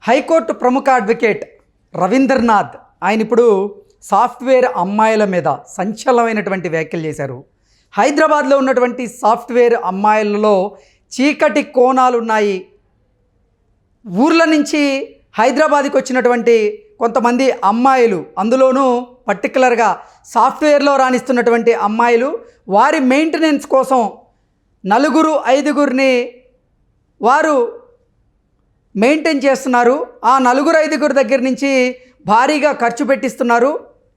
High court ప్రముఖ advocate Rabindranath ఆయన ఇప్పుడు సాఫ్ట్వేర్ అమ్మాయిల మీద సంచలనమైనటువంటి వ్యాఖ్యలు చేశారు. హైదరాబాద్లో ఉన్నటువంటి సాఫ్ట్వేర్ అమ్మాయిలలో చీకటి కోణాలు ఉన్నాయి. ఊర్ల నుంచి హైదరాబాద్కి వచ్చినటువంటి కొంతమంది అమ్మాయిలు, అందులోనూ పర్టికులర్గా సాఫ్ట్వేర్లో రాణిస్తున్నటువంటి అమ్మాయిలు వారి మెయింటెనెన్స్ కోసం 4-5 వారు మెయింటైన్ చేస్తున్నారు. ఆ 4-5 దగ్గర నుంచి భారీగా ఖర్చు పెట్టిస్తున్నారు.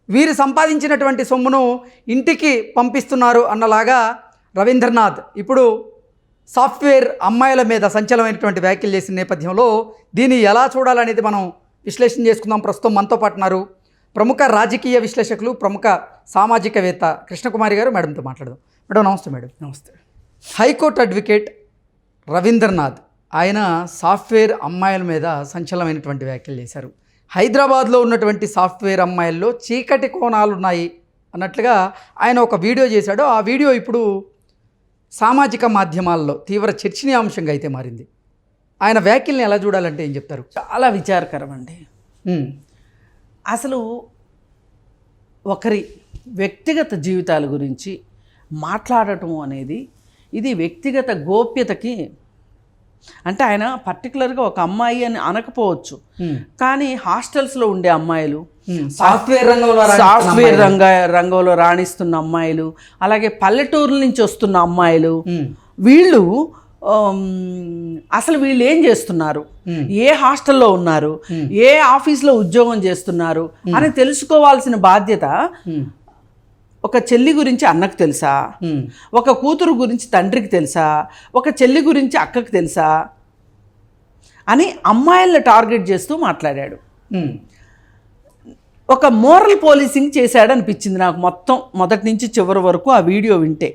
వీరు సంపాదించినటువంటి సొమ్మును ఇంటికి పంపిస్తున్నారు అన్నలాగా రవీంద్రనాథ్ ఇప్పుడు సాఫ్ట్వేర్ అమ్మాయిల మీద సంచలనమైనటువంటి వ్యాఖ్యలు చేసిన నేపథ్యంలో దీన్ని ఎలా చూడాలనేది మనం విశ్లేషణ చేసుకుందాం. ప్రస్తుతం మనతో పాటు ఉన్నారు ప్రముఖ రాజకీయ విశ్లేషకులు, ప్రముఖ సామాజికవేత్త కృష్ణకుమారి గారు. మేడంతో మాట్లాడదాం. మేడం నమస్తే. మేడం నమస్తే. హైకోర్టు అడ్వకేట్ రవీంద్రనాథ్ ఆయన సాఫ్ట్వేర్ అమ్మాయిల మీద సంచలనమైనటువంటి వ్యాఖ్యలు చేశారు. హైదరాబాద్లో ఉన్నటువంటి సాఫ్ట్వేర్ అమ్మాయిల్లో చీకటి కోణాలు ఉన్నాయి అన్నట్లుగా ఆయన ఒక వీడియో చేశాడు. ఆ వీడియో ఇప్పుడు సామాజిక మాధ్యమాల్లో తీవ్ర చర్చనీయాంశంగా అయితే మారింది. ఆయన వ్యాఖ్యల్ని ఎలా చూడాలంటే ఏం చెప్తారు? చాలా విచారకరం అండి. అసలు ఒకరి వ్యక్తిగత జీవితాల గురించి మాట్లాడటం అనేది ఇది వ్యక్తిగత గోప్యతకి, అంటే ఆయన పర్టికులర్గా ఒక అమ్మాయి అని అనకపోవచ్చు, కానీ హాస్టల్స్లో ఉండే అమ్మాయిలు, సాఫ్ట్వేర్ రంగంలో రాణిస్తున్న అమ్మాయిలు, అలాగే పల్లెటూరుల నుంచి వస్తున్న అమ్మాయిలు, వీళ్ళు అసలు వీళ్ళు ఏం చేస్తున్నారు, ఏ హాస్టల్లో ఉన్నారు, ఏ ఆఫీస్లో ఉద్యోగం చేస్తున్నారు అని తెలుసుకోవాల్సిన బాధ్యత ఒక చెల్లి గురించి అన్నకు తెలుసా, ఒక కూతురు గురించి తండ్రికి తెలుసా, ఒక చెల్లి గురించి అక్కకు తెలుసా అని అమ్మాయిలను టార్గెట్ చేస్తూ మాట్లాడాడు. ఒక మోరల్ పోలీసింగ్ చేశాడు అనిపించింది నాకు మొదటి నుంచి చివరి వరకు ఆ వీడియో వింటే.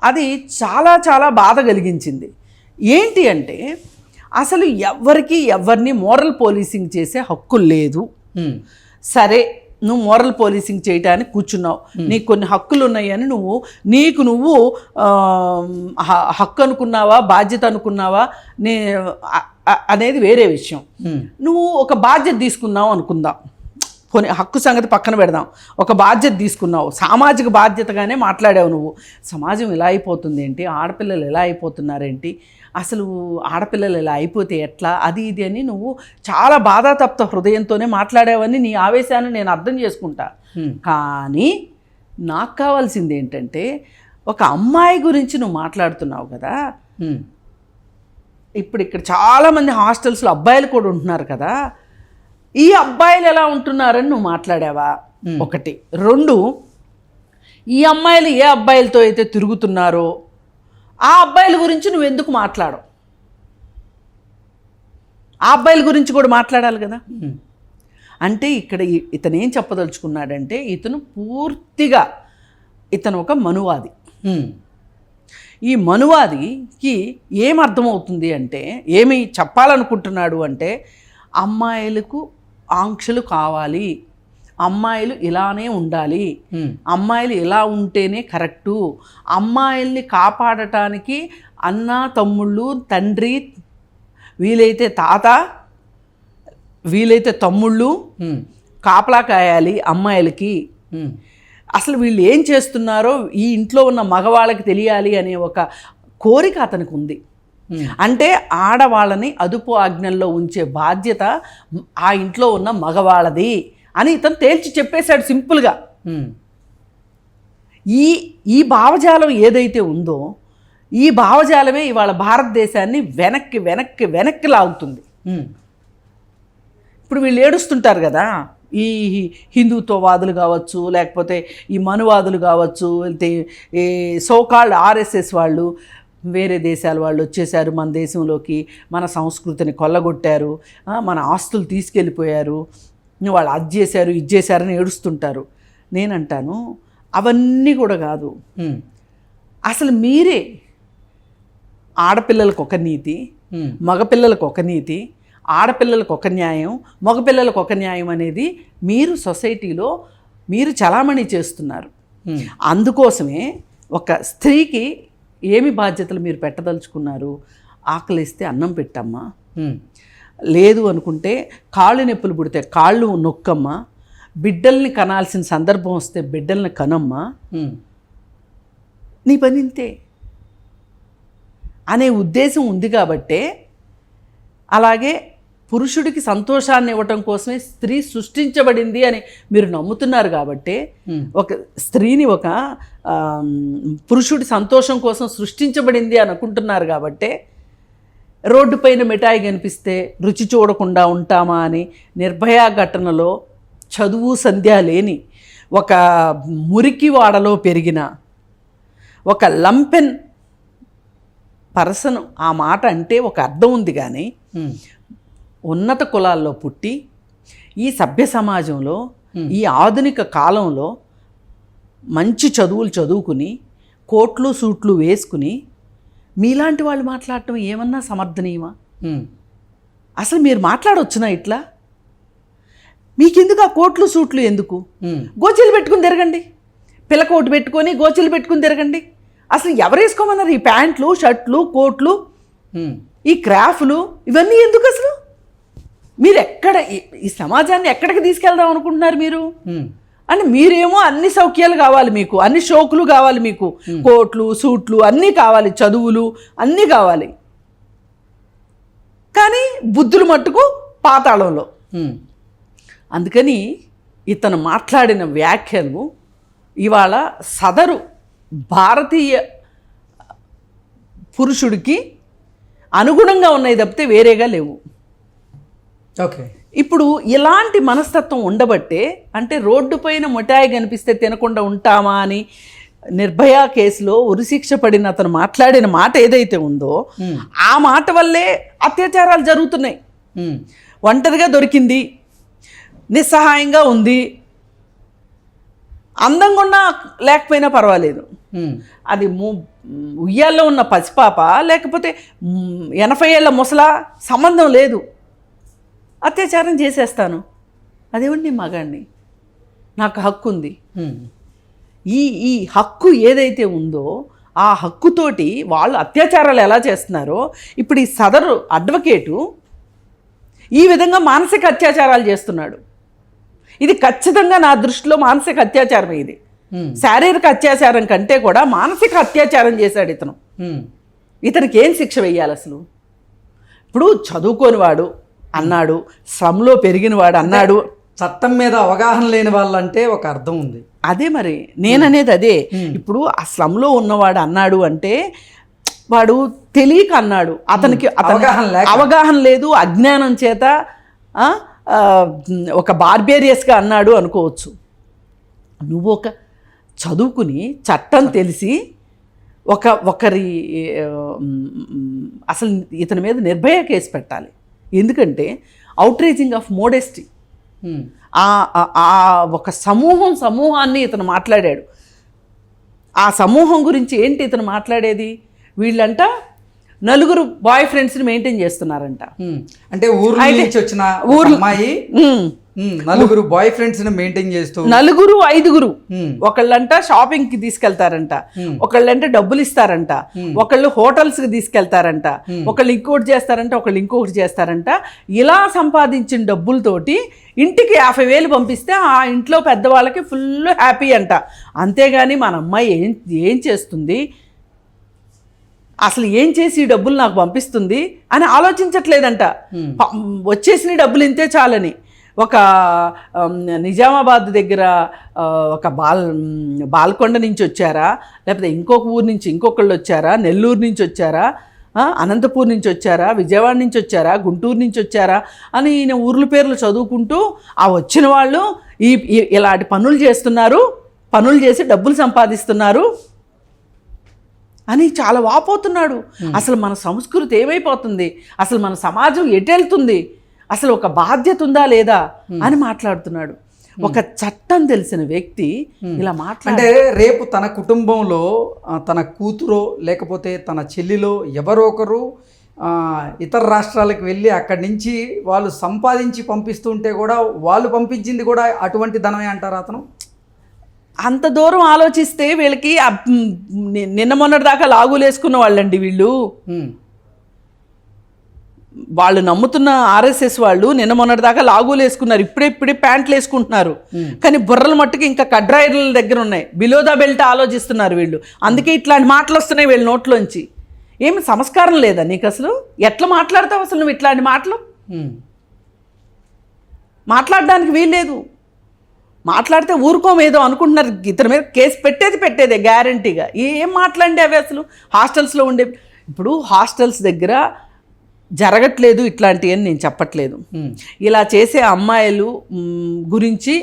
అది చాలా చాలా బాధ కలిగించింది. ఏంటి అంటే అసలు ఎవరిని మోరల్ పోలీసింగ్ చేసే హక్కు లేదు. సరే, నువ్వు మోరల్ పోలీసింగ్ చేయటానికి కూర్చున్నావు, నీకు కొన్ని హక్కులు ఉన్నాయని నీకు నువ్వు హక్కు అనుకున్నావా, బాధ్యత అనుకున్నావా అనేది వేరే విషయం. నువ్వు ఒక బాధ్యత తీసుకున్నావు అనుకుందాం, పోనీ హక్కు సంగతి పక్కన పెడదాం. ఒక బాధ్యత తీసుకున్నావు, సామాజిక బాధ్యతగానే మాట్లాడావు. నువ్వు సమాజం ఎలా అయిపోతుంది ఏంటి, ఆడపిల్లలు ఎలా అయిపోతున్నారేంటి, అసలు ఆడపిల్లలు ఎలా అయిపోతే ఎట్లా, అది ఇది అని నువ్వు చాలా బాధాతప్త హృదయంతోనే మాట్లాడావని నీ ఆవేశాన్ని నేను అర్థం చేసుకుంటా. కానీ నాకు కావాల్సింది ఏంటంటే ఒక అమ్మాయి గురించి నువ్వు మాట్లాడుతున్నావు కదా. ఇప్పుడు ఇక్కడ చాలామంది హాస్టల్స్లో అబ్బాయిలు కూడా ఉంటున్నారు కదా, ఈ అబ్బాయిలు ఎలా ఉంటున్నారని నువ్వు మాట్లాడావా? ఒకటి. 2, ఈ అమ్మాయిలు ఏ అబ్బాయిలతో అయితే తిరుగుతున్నారో ఆ అబ్బాయిల గురించి నువ్వు ఎందుకు మాట్లాడవు? ఆ అబ్బాయిల గురించి కూడా మాట్లాడాలి కదా. అంటే ఇక్కడ ఇతను ఏం చెప్పదలుచుకున్నాడంటే ఇతను ఒక మనువాది. ఈ మనువాదికి ఏమర్థమవుతుంది అంటే, ఏమి చెప్పాలనుకుంటున్నాడు అంటే, అమ్మాయిలకు ఆంక్షలు కావాలి, అమ్మాయిలు ఇలానే ఉండాలి, అమ్మాయిలు ఇలా ఉంటేనే కరెక్టు, అమ్మాయిల్ని కాపాడటానికి అన్న, తమ్ముళ్ళు, తండ్రి, వీలైతే తాత, వీలైతే తమ్ముళ్ళు కాపలా కాయాలి అమ్మాయిలకి. అసలు వీళ్ళు ఏం చేస్తున్నారో ఈ ఇంట్లో ఉన్న మగవాళ్ళకి తెలియాలి అనే ఒక కోరిక అతనికి ఉంది. అంటే ఆడవాళ్ళని అదుపు ఆజ్ఞల్లో ఉంచే బాధ్యత ఆ ఇంట్లో ఉన్న మగవాళ్ళది అని ఇతను తేల్చి చెప్పేశాడు సింపుల్గా. ఈ భావజాలం ఏదైతే ఉందో ఈ భావజాలమే ఇవాళ భారతదేశాన్ని వెనక్కి వెనక్కి వెనక్కి లాగుతుంది. ఇప్పుడు వీళ్ళు ఏడుస్తుంటారు కదా, ఈ హిందుత్వవాదులు కావచ్చు, లేకపోతే ఈ మనువాదులు కావచ్చు, లేకపోతే ఈ సోకాల్డ్ ఆర్ఎస్ఎస్ వాళ్ళు, వేరే దేశాల వాళ్ళు వచ్చేసారు మన దేశంలోకి, మన సంస్కృతిని కొల్లగొట్టారు, మన ఆస్తులు తీసుకెళ్ళిపోయారు, వాళ్ళు అది చేశారు ఇది చేశారని ఏడుస్తుంటారు. నేనంటాను అవన్నీ కూడా కాదు. అసలు మీరే ఆడపిల్లలకు ఒక నీతి, మగపిల్లలకు ఒక నీతి, ఆడపిల్లలకు ఒక న్యాయం, మగపిల్లలకు ఒక న్యాయం అనేది మీరు సొసైటీలో మీరు చలామణి చేస్తున్నారు. అందుకోసమే ఒక స్త్రీకి ఏమి బాధ్యతలు మీరు పెట్టదలుచుకున్నారు? ఆకలిస్తే అన్నం పెట్టమ్మా, లేదు అనుకుంటే కాళ్ళు నొప్పులు పుడితే కాళ్ళు నొక్కమ్మ, బిడ్డల్ని కనాల్సిన సందర్భం వస్తే బిడ్డల్ని కనమ్మా, నీ పని ఇంతే అనే ఉద్దేశం ఉంది కాబట్టే, అలాగే పురుషుడికి సంతోషాన్ని ఇవ్వటం కోసమే స్త్రీ సృష్టించబడింది అని మీరు నమ్ముతున్నారు కాబట్టి, ఒక స్త్రీని ఒక పురుషుడి సంతోషం కోసం సృష్టించబడింది అని అనుకుంటున్నారు కాబట్టి, రోడ్డు పైన మిఠాయి కనిపిస్తే రుచి చూడకుండా ఉంటామా అని నిర్భయ ఘటనలో చదువు సంధ్య లేని ఒక మురికి వాడలో పెరిగిన ఒక లంపెన్ పర్సన్ ఆ మాట అంటే ఒక అర్థం ఉంది. కానీ ఉన్నత కులాల్లో పుట్టి ఈ సభ్య సమాజంలో ఈ ఆధునిక కాలంలో మంచి చదువులు చదువుకుని కోట్లు సూట్లు వేసుకుని మీలాంటి వాళ్ళు మాట్లాడటం ఏమన్నా సమర్థనీయమా? అసలు మీరు మాట్లాడవచ్చునా ఇట్లా? మీకెందుకు ఆ కోట్లు సూట్లు ఎందుకు? గోచీలు పెట్టుకుని తిరగండి, పిల్లకోటు పెట్టుకొని గోచీలు పెట్టుకుని తిరగండి. అసలు ఎవరు వేసుకోమన్నారు ఈ ప్యాంట్లు, షర్ట్లు, కోట్లు, ఈ క్రాఫ్లు ఇవన్నీ ఎందుకు? అసలు మీరు ఎక్కడ ఈ సమాజాన్ని ఎక్కడికి తీసుకెళ్దాం అనుకుంటున్నారు మీరు? అని మీరేమో అన్ని సౌఖ్యాలు కావాలి మీకు, అన్ని షోకులు కావాలి మీకు, కోట్లు సూట్లు అన్నీ కావాలి, చదువులు అన్నీ కావాలి, కానీ బుద్ధులు మట్టుకు పాతాళంలో. అందుకని ఇతను మాట్లాడిన వ్యాఖ్యలు ఇవాళ సదరు భారతీయ పురుషుడికి అనుగుణంగా ఉన్నాయి తప్పితే వేరేగా లేవు. ఓకే, ఇప్పుడు ఇలాంటి మనస్తత్వం ఉండబట్టే, అంటే రోడ్డు పైన మిఠాయి కనిపిస్తే తినకుండా ఉంటామా అని నిర్భయ కేసులో ఉరిశిక్ష పడిన అతను మాట్లాడిన మాట ఏదైతే ఉందో ఆ మాట వల్లే అత్యాచారాలు జరుగుతున్నాయి. ఒంటరిగా దొరికింది, నిస్సహాయంగా ఉంది, అందంగా ఉన్నా లేకపోయినా పర్వాలేదు, అది ఉయ్యాల్లో ఉన్న పసిపాప లేకపోతే 80 ఏళ్ల ముసలా సంబంధం లేదు, అత్యాచారం చేసేస్తాను, అదేవండి మగాడిని, నాకు హక్కు ఉంది. ఈ హక్కు ఏదైతే ఉందో ఆ హక్కుతోటి వాళ్ళు అత్యాచారాలు ఎలా చేస్తున్నారో ఇప్పుడు ఈ సదరు అడ్వకేటు ఈ విధంగా మానసిక అత్యాచారాలు చేస్తున్నాడు. ఇది ఖచ్చితంగా నా దృష్టిలో మానసిక అత్యాచారం. ఇది శారీరక అత్యాచారం కంటే కూడా మానసిక అత్యాచారం చేశాడు ఇతను. ఇతనికి ఏం శిక్ష వేయాలి అసలు? ఇప్పుడు చదువుకోని వాడు అన్నాడు, శ్రమలో పెరిగిన వాడు అన్నాడు, చట్టం మీద అవగాహన లేని వాళ్ళంటే ఒక అర్థం ఉంది. అదే మరి నేననేది అదే. ఇప్పుడు ఆ స్లమ్లో ఉన్నవాడు అన్నాడు అంటే వాడు తెలియక అన్నాడు, అతనికి అవగాహన లేదు, అజ్ఞానం చేత ఒక బార్బేరియస్గా అన్నాడు అనుకోవచ్చు. నువ్వు ఒక చదువుకుని చట్టం తెలిసి ఒకరి అసలు ఇతని మీద నిర్భయ కేసు పెట్టాలి. ఎందుకంటే అవుట్రేజింగ్ ఆఫ్ మోడెస్టీ. ఒక సమూహాన్ని ఇతను మాట్లాడాడు. ఆ సమూహం గురించి ఏంటి ఇతను మాట్లాడేది? వీళ్ళంట నలుగురు బాయ్ ఫ్రెండ్స్ని మెయింటైన్ చేస్తున్నారంట. అంటే ఊరు నుంచి వచ్చిన అమ్మాయి నలుగురు బాయ్ ఫ్రెండ్స్ ని మెయింటైన్ చేస్తూ, నలుగురు ఐదుగురు, ఒకళ్ళంట షాపింగ్ కి తీసుకెళ్తారంట, ఒకళ్ళంట డబ్బులు ఇస్తారంట, ఒకళ్ళు హోటల్స్ కి తీసుకెళ్తారంట, ఒకళ్ళు ఇంకోటి చేస్తారంట, ఒకళ్ళు ఇంకొకటి చేస్తారంట. ఇలా సంపాదించిన డబ్బులతోటి ఇంటికి 50,000 పంపిస్తే ఆ ఇంట్లో పెద్దవాళ్ళకి ఫుల్ హ్యాపీ అంట. అంతేగాని మన అమ్మాయి ఏం చేస్తుంది, అసలు ఏం చేసి ఈ డబ్బులు నాకు పంపిస్తుంది అని ఆలోచించట్లేదంట. వచ్చేసిన డబ్బులు ఇంతే చాలని. ఒక నిజామాబాద్ దగ్గర ఒక బాల్కొండ నుంచి వచ్చారా, లేకపోతే ఇంకొక ఊరు నుంచి ఇంకొకళ్ళు వచ్చారా, నెల్లూరు నుంచి వచ్చారా, అనంతపూర్ నుంచి వచ్చారా, విజయవాడ నుంచి వచ్చారా, గుంటూరు నుంచి వచ్చారా అని ఈయన ఊర్ల పేర్లు చదువుకుంటూ ఆ వచ్చిన వాళ్ళు ఇలాంటి పనులు చేస్తున్నారు, పనులు చేసి డబ్బులు సంపాదిస్తున్నారు అని చాలా వాపోతున్నాడు. అసలు మన సంస్కృతి ఏమైపోతుంది, అసలు మన సమాజం ఎటెళ్తుంది, అసలు ఒక బాధ్యత ఉందా లేదా అని మాట్లాడుతున్నాడు. ఒక చట్టం తెలిసిన వ్యక్తి ఇలా అంటే రేపు తన కుటుంబంలో తన కూతురో లేకపోతే తన చెల్లిలో ఎవరో ఒకరు ఇతర రాష్ట్రాలకు వెళ్ళి అక్కడి నుంచి వాళ్ళు సంపాదించి పంపిస్తుంటే కూడా వాళ్ళు పంపించింది కూడా అటువంటి ధనమే అంటారు అతను. అంత దూరం ఆలోచిస్తే వీళ్ళకి నిన్న మొన్నటి దాకా లాగులేసుకున్న వాళ్ళండి వీళ్ళు. వాళ్ళు నమ్ముతున్న ఆర్ఎస్ఎస్ వాళ్ళు నిన్న మొన్నటిదాకా లాగోలు వేసుకున్నారు, ఇప్పుడే ప్యాంట్లు వేసుకుంటున్నారు. కానీ బుర్రల మట్టుకు ఇంకా కడ్రాయిల దగ్గర ఉన్నాయి. బిలో ద బెల్ట్ ఆలోచిస్తున్నారు వీళ్ళు. అందుకే ఇట్లాంటి మాటలు వస్తున్నాయి వీళ్ళ నోట్లోంచి. ఏమి సంస్కారం లేదా నీకు అసలు? ఎట్లా మాట్లాడతావు అసలు నువ్వు ఇట్లాంటి మాటలు? మాట్లాడడానికి వీల్లేదు. మాట్లాడితే ఊరుకోమేదో అనుకుంటున్నారు. ఇతని మీద కేసు పెట్టేదే గ్యారంటీగా. ఏం మాట్లాడండి అవి అసలు? హాస్టల్స్లో ఉండే, ఇప్పుడు హాస్టల్స్ దగ్గర జరగట్లేదు ఇట్లాంటివి అని నేను చెప్పట్లేదు. ఇలా చేసే అమ్మాయిలు గురించి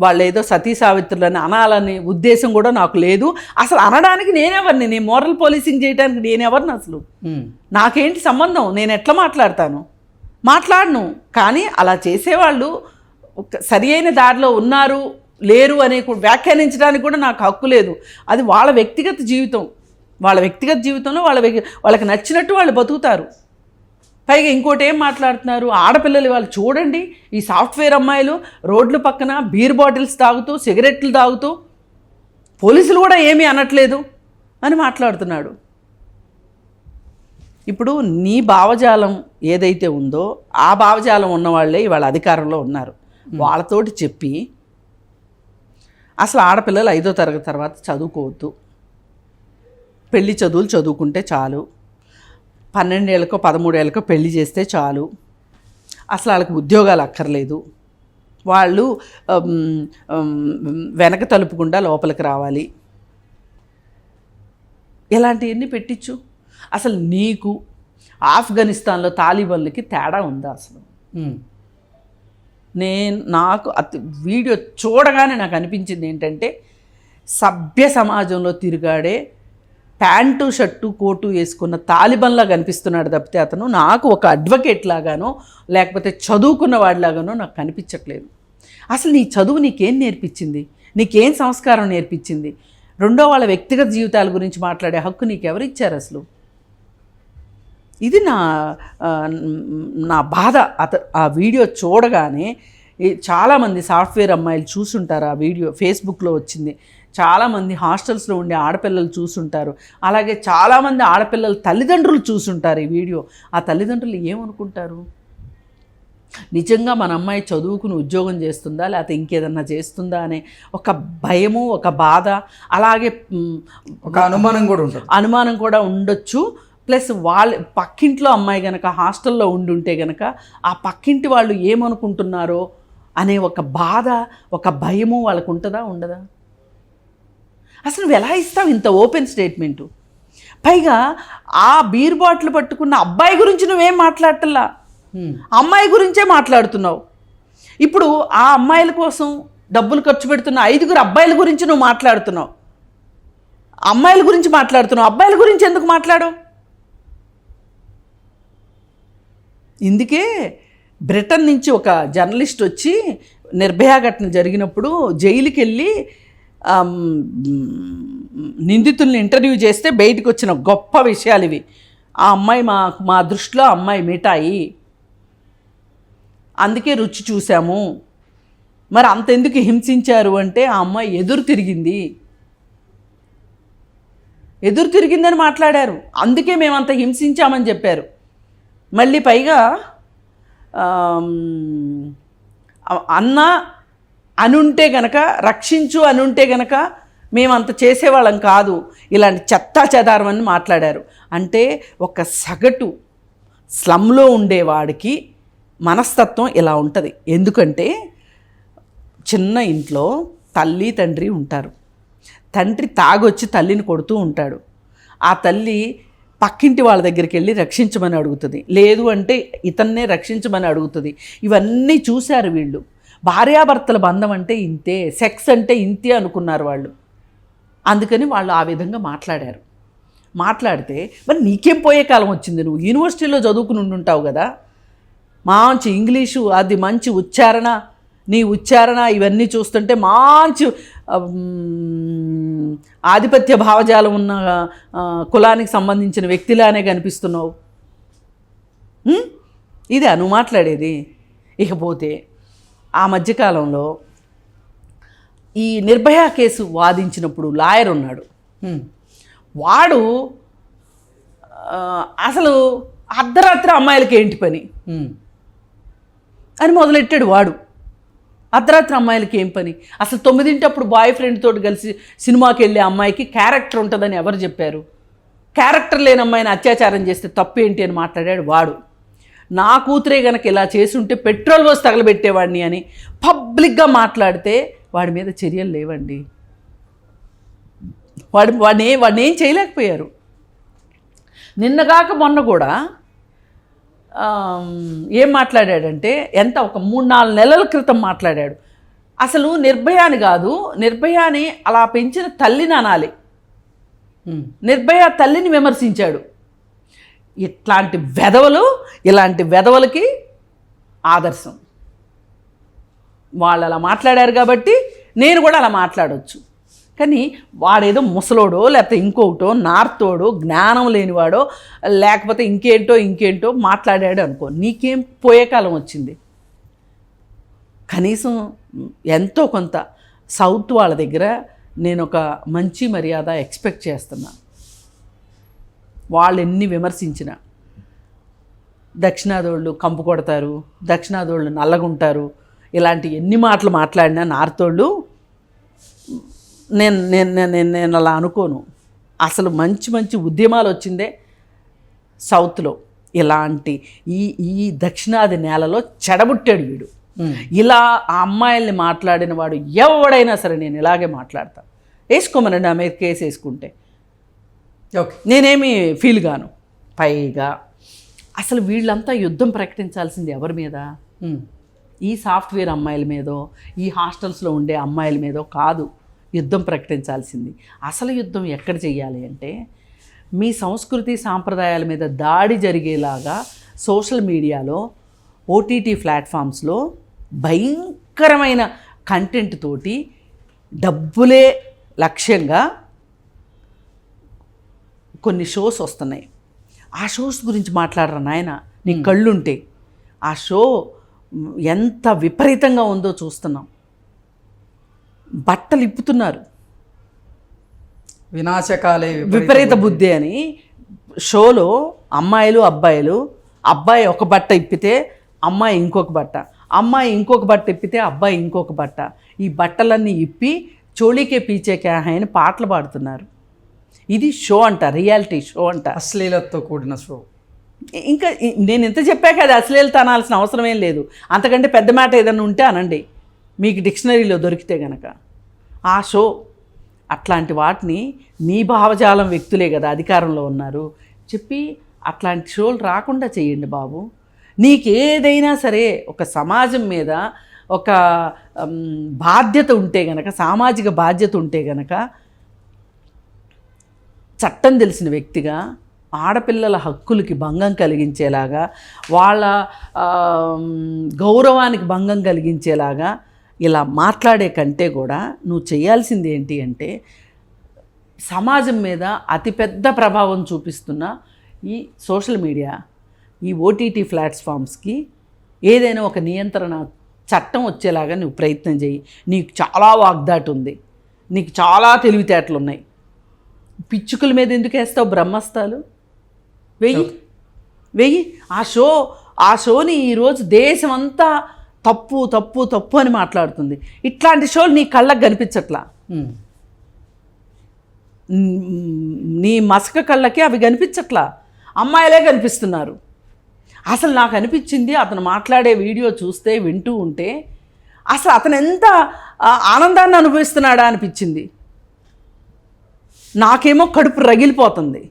వాళ్ళు ఏదో సతీ సావిత్రులని అనాలని ఉద్దేశం కూడా నాకు లేదు. అసలు అనడానికి నేనెవరిని? నేను మోరల్ పోలీసింగ్ చేయడానికి నేనెవరిని అసలు? నాకేంటి సంబంధం? నేను ఎట్లా మాట్లాడను. కానీ అలా చేసేవాళ్ళు సరి అయిన దారిలో ఉన్నారు లేరు అనే వ్యాఖ్యానించడానికి కూడా నాకు హక్కు లేదు. అది వాళ్ళ వ్యక్తిగత జీవితం. వాళ్ళ వ్యక్తిగత జీవితంలో వాళ్ళకి నచ్చినట్టు వాళ్ళు బతుకుతారు. పైగా ఇంకోటి ఏం మాట్లాడుతున్నారు, ఆడపిల్లలు వాళ్ళు చూడండి, ఈ సాఫ్ట్వేర్ అమ్మాయిలు రోడ్ల పక్కన బీర్ బాటిల్స్ తాగుతూ సిగరెట్లు తాగుతూ పోలీసులు కూడా ఏమీ అనట్లేదు అని మాట్లాడుతున్నాడు. ఇప్పుడు నీ భావజాలం ఏదైతే ఉందో ఆ భావజాలం ఉన్నవాళ్ళే ఇవాళ అధికారంలో ఉన్నారు. వాళ్ళతోటి చెప్పి అసలు ఆడపిల్లలు 5వ తరగతి తర్వాత చదువుకోవద్దు, పెళ్లి చదువులు చదువుకుంటే చాలు, 12 ఏళ్ళకో 13 ఏళ్ళకో పెళ్లి చేస్తే చాలు, అసలు వాళ్ళకి ఉద్యోగాలు అక్కర్లేదు, వాళ్ళు వెనక తలుపుకుండా లోపలికి రావాలి, ఇలాంటివన్నీ పెట్టించు. అసలు నీకు ఆఫ్ఘనిస్తాన్లో తాలిబాన్లకి తేడా ఉందా అసలు? నాకు వీడియో చూడగానే నాకు అనిపించింది ఏంటంటే, సభ్య సమాజంలో తిరిగాడే ప్యాంటు షర్టు కోటు వేసుకున్న తాలిబాన్లా కనిపిస్తున్నాడు తప్పితే అతను నాకు ఒక అడ్వకేట్ లాగానో లేకపోతే చదువుకున్న వాడిలాగానో నాకు కనిపించట్లేదు. అసలు నీ చదువు నీకేం నేర్పించింది? నీకేం సంస్కారం నేర్పించింది? రెండో వాళ్ళ వ్యక్తిగత జీవితాల గురించి మాట్లాడే హక్కు నీకెవరు ఇచ్చారు అసలు? ఇది నా బాధ. ఆ వీడియో చూడగానే చాలామంది సాఫ్ట్వేర్ అమ్మాయిలు చూసుంటారు. ఆ వీడియో ఫేస్బుక్లో వచ్చింది. చాలామంది హాస్టల్స్లో ఉండే ఆడపిల్లలు చూసుంటారు. అలాగే చాలామంది ఆడపిల్లల తల్లిదండ్రులు చూసుంటారు ఈ వీడియో. ఆ తల్లిదండ్రులు ఏమనుకుంటారు? నిజంగా మన అమ్మాయి చదువుకుని ఉద్యోగం చేస్తుందా లేకపోతే ఇంకేదన్నా చేస్తుందా అనే ఒక భయము, ఒక బాధ, అలాగే ఒక అనుమానం కూడా ఉండొచ్చు. ప్లస్ వాళ్ళ పక్కింట్లో అమ్మాయి కనుక హాస్టల్లో ఉండుంటే కనుక ఆ పక్కింటి వాళ్ళు ఏమనుకుంటున్నారో అనే ఒక బాధ, ఒక భయము వాళ్ళకు ఉంటుందా ఉండదా? అసలు నువ్వు ఎలా ఇస్తావు ఇంత ఓపెన్ స్టేట్మెంటు? పైగా ఆ బీర్ బాటిల్ పట్టుకున్న అబ్బాయి గురించి నువ్వేం మాట్లాడటల్లా, అమ్మాయి గురించే మాట్లాడుతున్నావు. ఇప్పుడు ఆ అమ్మాయిల కోసం డబ్బులు ఖర్చు పెడుతున్న 5 అబ్బాయిల గురించి నువ్వు మాట్లాడుతున్నావు. అమ్మాయిల గురించి మాట్లాడుతున్నావు, అబ్బాయిల గురించి ఎందుకు మాట్లాడవు? ఇందుకే బ్రిటన్ నుంచి ఒక జర్నలిస్ట్ వచ్చి నిర్భయ ఘటన జరిగినప్పుడు జైలుకి వెళ్ళి నిందితుల్ని ఇంటర్వ్యూ చేస్తే బయటకు వచ్చిన గొప్ప విషయాలు ఇవి. ఆ అమ్మాయి మా దృష్టిలో అమ్మాయి మిఠాయి, అందుకే రుచి చూసాము. మరి అంతెందుకు హింసించారు అంటే ఆ అమ్మాయి ఎదురు తిరిగిందని మాట్లాడారు. అందుకే మేమంత హింసించామని చెప్పారు. మళ్ళీ పైగా అన్న అనుంటే గనక, రక్షించు అనుంటే గనక మేమంత చేసేవాళ్ళం కాదు, ఇలాంటి చెత్తా చెదారమని మాట్లాడారు. అంటే ఒక సగటు స్లమ్లో ఉండేవాడికి మనస్తత్వం ఇలా ఉంటుంది. ఎందుకంటే చిన్న ఇంట్లో తల్లి తండ్రి ఉంటారు. తండ్రి తాగొచ్చి తల్లిని కొడుతూ ఉంటాడు. ఆ తల్లి పక్కింటి వాళ్ళ దగ్గరికి వెళ్ళి రక్షించమని అడుగుతుంది, లేదు అంటే ఇతన్నే రక్షించమని అడుగుతుంది. ఇవన్నీ చూశారు వీళ్ళు. భార్యాభర్తల బంధం అంటే ఇంతే, సెక్స్ అంటే ఇంతే అనుకున్నారు వాళ్ళు. అందుకని వాళ్ళు ఆ విధంగా మాట్లాడితే మరి నీకేం పోయే కాలం వచ్చింది? నువ్వు యూనివర్సిటీలో చదువుకుని ఉండుంటావు కదా, మంచి ఇంగ్లీషు, అది మంచి ఉచ్చారణ, నీ ఉచ్చారణ ఇవన్నీ చూస్తుంటే మంచి ఆధిపత్య భావజాలం ఉన్న కులానికి సంబంధించిన వ్యక్తిలానే కనిపిస్తున్నావు. ఇదే నువ్వు మాట్లాడేది. ఇకపోతే ఆ మధ్యకాలంలో ఈ నిర్భయ కేసు వాదించినప్పుడు లాయర్ ఉన్నాడు. వాడు అసలు అర్ధరాత్రి అమ్మాయిలకి ఏంటి పని ఉమ్. అని మొదలెట్టాడు వాడు. అర్ధరాత్రి అమ్మాయిలకి ఏం పని? అసలు 9 బాయ్ ఫ్రెండ్ తోటి కలిసి సినిమాకి వెళ్ళే అమ్మాయికి క్యారెక్టర్ ఉంటుందని ఎవరు చెప్పారు? క్యారెక్టర్ లేని అమ్మాయిని అత్యాచారం చేస్తే తప్పు ఏంటి అని మాట్లాడాడు వాడు. నా కూతురే గనక ఇలా చేసుంటే పెట్రోల్ పోసి తగలబెట్టేవాడిని అని పబ్లిక్గా మాట్లాడితే వాడి మీద చర్యలు లేవండి. వాడిని ఏం చేయలేకపోయారు. నిన్నగాక మొన్న కూడా ఏం మాట్లాడాడంటే, ఒక 3-4 నెలల క్రితం మాట్లాడాడు. అసలు నిర్భయాని కాదు, నిర్భయాని అలా పెంచిన తల్లిని అనాలి. నిర్భయ తల్లిని విమర్శించాడు. ఇలాంటి వెధవలకి ఆదర్శం. వాళ్ళు అలా మాట్లాడారు కాబట్టి నేను కూడా అలా మాట్లాడవచ్చు. కానీ వాడేదో ముసలోడో లేకపోతే ఇంకొకటో నార్తోడో జ్ఞానం లేనివాడో లేకపోతే ఇంకేంటో మాట్లాడాడు అనుకో, నీకేం పోయే కాలం వచ్చింది? కనీసం ఎంతో కొంత సౌత్ వాళ్ళ దగ్గర నేను ఒక మంచి మర్యాద ఎక్స్పెక్ట్ చేస్తున్నా. వాళ్ళు ఎన్ని విమర్శించినా, దక్షిణాదోళ్ళు కంపు కొడతారు, దక్షిణాదోళ్ళు నల్లగుంటారు, ఇలాంటి ఎన్ని మాటలు మాట్లాడినా నార్తోళ్ళు నేను అలా అనుకోను. అసలు మంచి ఉద్యమాలు వచ్చిందే సౌత్లో. ఇలాంటి ఈ దక్షిణాది నేలలో చెడబుట్టాడు వీడు. ఇలా ఆ అమ్మాయిల్ని మాట్లాడిన వాడు ఎవడైనా సరే నేను ఇలాగే మాట్లాడతా. వేసుకోమనండి, ఆమె కేసు వేసుకుంటే ఓకే, నేనేమి ఫీల్ గాను. పైగా అసలు వీళ్ళంతా యుద్ధం ప్రకటించాల్సింది ఎవరి మీద? ఈ సాఫ్ట్వేర్ అమ్మాయిల మీదో ఈ హాస్టల్స్లో ఉండే అమ్మాయిల మీదో కాదు యుద్ధం ప్రకటించాల్సింది. అసలు యుద్ధం ఎక్కడ చెయ్యాలి అంటే, మీ సంస్కృతి సాంప్రదాయాల మీద దాడి జరిగేలాగా సోషల్ మీడియాలో, ఓటీటీ ప్లాట్ఫామ్స్లో భయంకరమైన కంటెంట్ తోటి డబ్బులే లక్ష్యంగా కొన్ని షోస్ వస్తున్నాయి. ఆ షోస్ గురించి మాట్లాడరా నాయన, నీ కళ్ళుంటే. ఆ షో ఎంత విపరీతంగా ఉందో చూస్తున్నాం. బట్టలు ఇప్పుతున్నారు, వినాశకాలే విపరీత బుద్ధి అని. షోలో అమ్మాయిలు అబ్బాయిలు, అబ్బాయి ఒక బట్ట ఇప్పితే అమ్మాయి ఇంకొక బట్ట, అమ్మాయి ఇంకొక బట్ట ఇప్పితే అబ్బాయి ఇంకొక బట్ట. ఈ బట్టలన్నీ ఇప్పి చోళీకే పీచే క్యా హై అని పాటలు పాడుతున్నారు. ఇది షో అంట, రియాలిటీ షో అంట, అశ్లీలతో కూడిన షో. ఇంకా నేను ఎంత చెప్పాక అది అశ్లీలత అనాల్సిన అవసరం ఏం లేదు. అంతకంటే పెద్ద మాట ఏదైనా ఉంటే అనండి, మీకు డిక్షనరీలో దొరికితే గనక. ఆ షో అట్లాంటి వాటిని మీ భావజాలం వ్యక్తులే కదా అధికారంలో ఉన్నారు చెప్పి అట్లాంటి షోలు రాకుండా చేయండి బాబు. నీకేదైనా సరే ఒక సమాజం మీద ఒక బాధ్యత ఉంటే గనక, సామాజిక బాధ్యత ఉంటే గనక, చట్టం తెలిసిన వ్యక్తిగా ఆడపిల్లల హక్కులకి భంగం కలిగించేలాగా, వాళ్ళ గౌరవానికి భంగం కలిగించేలాగా ఇలా మాట్లాడే కంటే కూడా నువ్వు చేయాల్సింది ఏంటి అంటే, సమాజం మీద అతిపెద్ద ప్రభావం చూపిస్తున్న ఈ సోషల్ మీడియా, ఈ ఓటీటీ ప్లాట్ఫామ్స్కి ఏదైనా ఒక నియంత్రణ చట్టం వచ్చేలాగా నువ్వు ప్రయత్నం చేయి. నీకు చాలా వాగ్దాటి ఉంది, నీకు చాలా తెలివితేటలు ఉన్నాయి. పిచ్చుకల మీద ఎందుకు వేస్తావు బ్రహ్మస్తాలు? వెయ్యి. ఆ షోని ఈరోజు దేశం అంతా తప్పు తప్పు తప్పు అని మాట్లాడుతుంది. ఇట్లాంటి షోలు నీ కళ్ళకు కనిపించట్లా, నీ మసక కళ్ళకి అవి కనిపించట్లా, అమ్మాయిలే కనిపిస్తున్నారు. అసలు నాకు అనిపించింది, అతను మాట్లాడే వీడియో చూస్తే వింటూ ఉంటే అసలు అతను ఎంత ఆనందాన్ని అనుభవిస్తున్నాడా అనిపించింది. నాకేమో కడుపు రగిలిపోతుంది,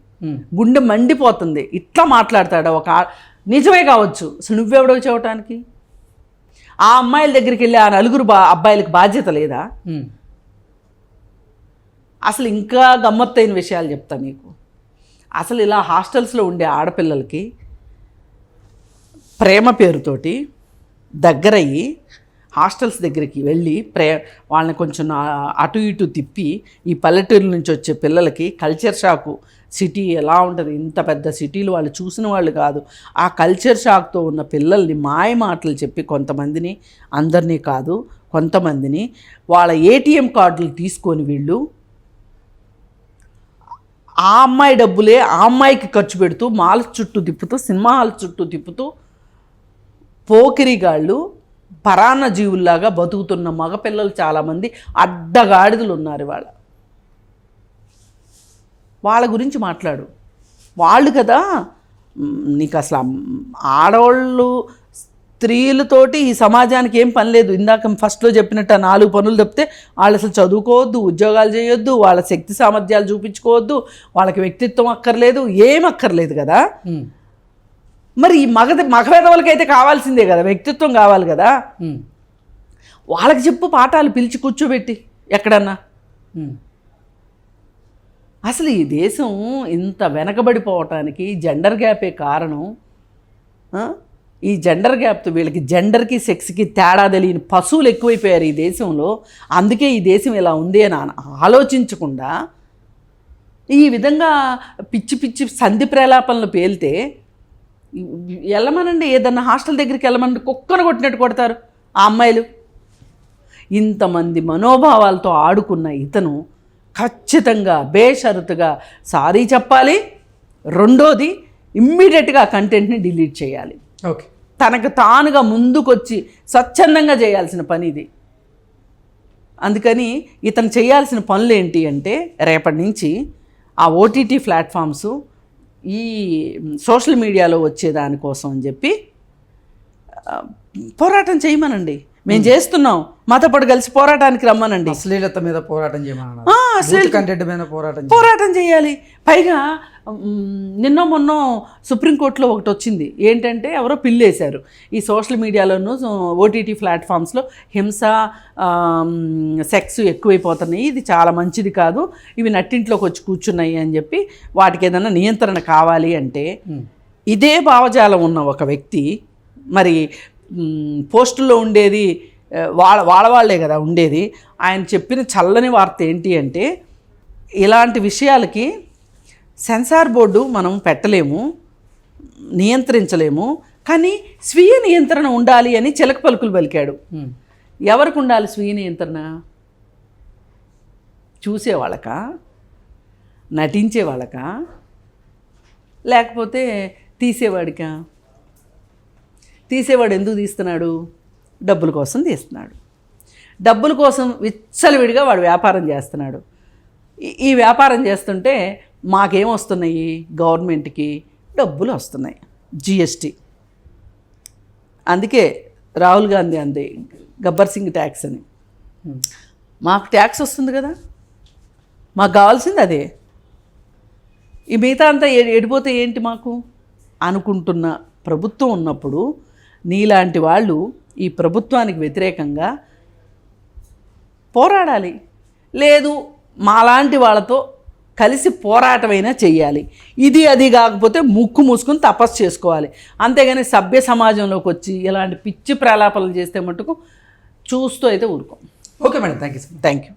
గుండె మండిపోతుంది. ఇట్లా మాట్లాడతాడా ఒక నిజమే కావచ్చు, అసలు నువ్వెవడో చెప్పడానికి? ఆ అమ్మాయిల దగ్గరికి వెళ్ళి ఆ నలుగురు అబ్బాయిలకు బాధ్యత లేదా? అసలు ఇంకా గమ్మత్తైన విషయాలు చెప్తా మీకు. అసలు ఇలా హాస్టల్స్లో ఉండే ఆడపిల్లలకి ప్రేమ పేరుతోటి దగ్గరయ్యి హాస్టల్స్ దగ్గరికి వెళ్ళి వాళ్ళని కొంచెం అటు ఇటు తిప్పి, ఈ పల్లెటూరు నుంచి వచ్చే పిల్లలకి కల్చర్ షాకు, సిటీ ఎలా ఉంటుంది, ఇంత పెద్ద సిటీలు వాళ్ళు చూసిన వాళ్ళు కాదు. ఆ కల్చర్ షాక్తో ఉన్న పిల్లల్ని మాయ మాటలు చెప్పి కొంతమందిని, అందరినీ కాదు కొంతమందిని, వాళ్ళ ఏటీఎం కార్డులు తీసుకొని వీళ్ళు ఆ అమ్మాయి డబ్బులే ఆ అమ్మాయికి ఖర్చు పెడుతూ మాల్ చుట్టూ తిప్పుతూ సినిమా హాల్ చుట్టూ తిప్పుతూ పోకిరిగాళ్ళు పరాన్న జీవుల్లాగా బతుకుతున్న మగపిల్లలు చాలామంది అడ్డగాడిదలు ఉన్నారు వాళ్ళ గురించి మాట్లాడు. వాళ్ళు కదా నీకు అసలు ఆడవాళ్ళు స్త్రీలతోటి ఈ సమాజానికి ఏం పని లేదు. ఇందాక ఫస్ట్లో చెప్పినట్టు 4 పనులు తప్పితే వాళ్ళు అసలు చదువుకోవద్దు, ఉద్యోగాలు చేయొద్దు, వాళ్ళ శక్తి సామర్థ్యాలు చూపించుకోవద్దు, వాళ్ళకి వ్యక్తిత్వం అక్కర్లేదు, ఏం అక్కర్లేదు కదా. మరి ఈ మగవేదవులకైతే కావాల్సిందే కదా, వ్యక్తిత్వం కావాలి కదా. వాళ్ళకి చెప్పు పాఠాలు పిలిచి కూర్చోబెట్టి ఎక్కడన్నా. అసలు ఈ దేశం ఇంత వెనకబడిపోవటానికి జెండర్ గ్యాపే కారణం. ఈ జెండర్ గ్యాప్తో వీళ్ళకి జెండర్కి సెక్స్కి తేడా తెలియని పశువులు ఎక్కువైపోయారు ఈ దేశంలో. అందుకే ఈ దేశం ఇలా ఉంది అని ఆలోచించకుండా ఈ విధంగా పిచ్చి పిచ్చి సంధి ప్రలాపనలు పేలితే వెళ్ళమనండి, ఏదన్నా హాస్టల్ దగ్గరికి వెళ్ళమనండి, కుక్కను కొట్టినట్టు కొడతారు ఆ అమ్మాయిలు. ఇంతమంది మనోభావాలతో ఆడుకున్న ఇతను ఖచ్చితంగా బేషరతుగా సారీ చెప్పాలి. రెండోది ఇమ్మీడియట్గా కంటెంట్ని డిలీట్ చేయాలి. ఓకే, తనకు తానుగా ముందుకొచ్చి స్వచ్ఛందంగా చేయాల్సిన పని ఇది. అందుకని ఇతను చేయాల్సిన పనులు ఏంటి అంటే రేపటి నుంచి ఆ ఓటీటీ ప్లాట్ఫామ్స్ ఈ సోషల్ మీడియాలో వచ్చేదానికోసం అని చెప్పి పోరాటం చేయమనండి. మేము చేస్తున్నాం, మాతో పాటు కలిసి పోరాటానికి రమ్మనండి. అశ్లీలత మీద పోరాటం చేయమన్నారు, కంటెంట్ మీద పోరాటం చేయాలి. పైగా నిన్నో మొన్నో సుప్రీంకోర్టులో ఒకటి వచ్చింది ఏంటంటే, ఎవరో పిల్లేశారు ఈ సోషల్ మీడియాలోనూ ఓటీటీ ప్లాట్ఫామ్స్లో హింస సెక్స్ ఎక్కువైపోతున్నాయి, ఇది చాలా మంచిది కాదు, ఇవి నట్టింట్లోకి వచ్చి కూర్చున్నాయి అని చెప్పి వాటికి ఏదైనా నియంత్రణ కావాలి అంటే, ఇదే భావజాలం ఉన్న ఒక వ్యక్తి మరి పోస్టుల్లో ఉండేది వాళ్ళే కదా ఉండేది. ఆయన చెప్పిన చల్లని వార్త ఏంటి అంటే, ఇలాంటి విషయాలకి సెన్సార్ బోర్డు మనం పెట్టలేము, నియంత్రించలేము, కానీ స్వీయ నియంత్రణ ఉండాలి అని చిలక పలుకులు పలికాడు. ఎవరికి ఉండాలి స్వీయ నియంత్రణ? చూసేవాళ్ళకా, నటించేవాళ్ళకా, లేకపోతే తీసేవాడికా? తీసేవాడు ఎందుకు తీస్తున్నాడు? డబ్బుల కోసం తీస్తున్నాడు. డబ్బుల కోసం విచ్చలవిడిగా వాడు వ్యాపారం చేస్తున్నాడు. ఈ వ్యాపారం చేస్తుంటే మాకేమొస్తున్నాయి? గవర్నమెంట్కి డబ్బులు వస్తున్నాయి, జిఎస్టీ. అందుకే రాహుల్ గాంధీ అంది గబ్బర్ సింగ్ ట్యాక్స్ అని. మాకు ట్యాక్స్ వస్తుంది కదా, మాకు కావాల్సింది అదే. ఈ మిగతా అంతా ఎడిపోతే ఏంటి మాకు అనుకుంటున్న ప్రభుత్వం ఉన్నప్పుడు నీలాంటి వాళ్ళు ఈ ప్రభుత్వానికి వ్యతిరేకంగా పోరాడాలి. లేదు మాలాంటి వాళ్ళతో కలిసి పోరాటమైనా చెయ్యాలి. ఇది అది కాకపోతే ముక్కు మూసుకుని తపస్సు చేసుకోవాలి. అంతేగాని సభ్య సమాజంలోకి వచ్చి ఇలాంటి పిచ్చి ప్రలాపనలు చేస్తే మటుకు చూస్తూ అయితే ఊరుకోం. Okay madam, thank you. Thank you.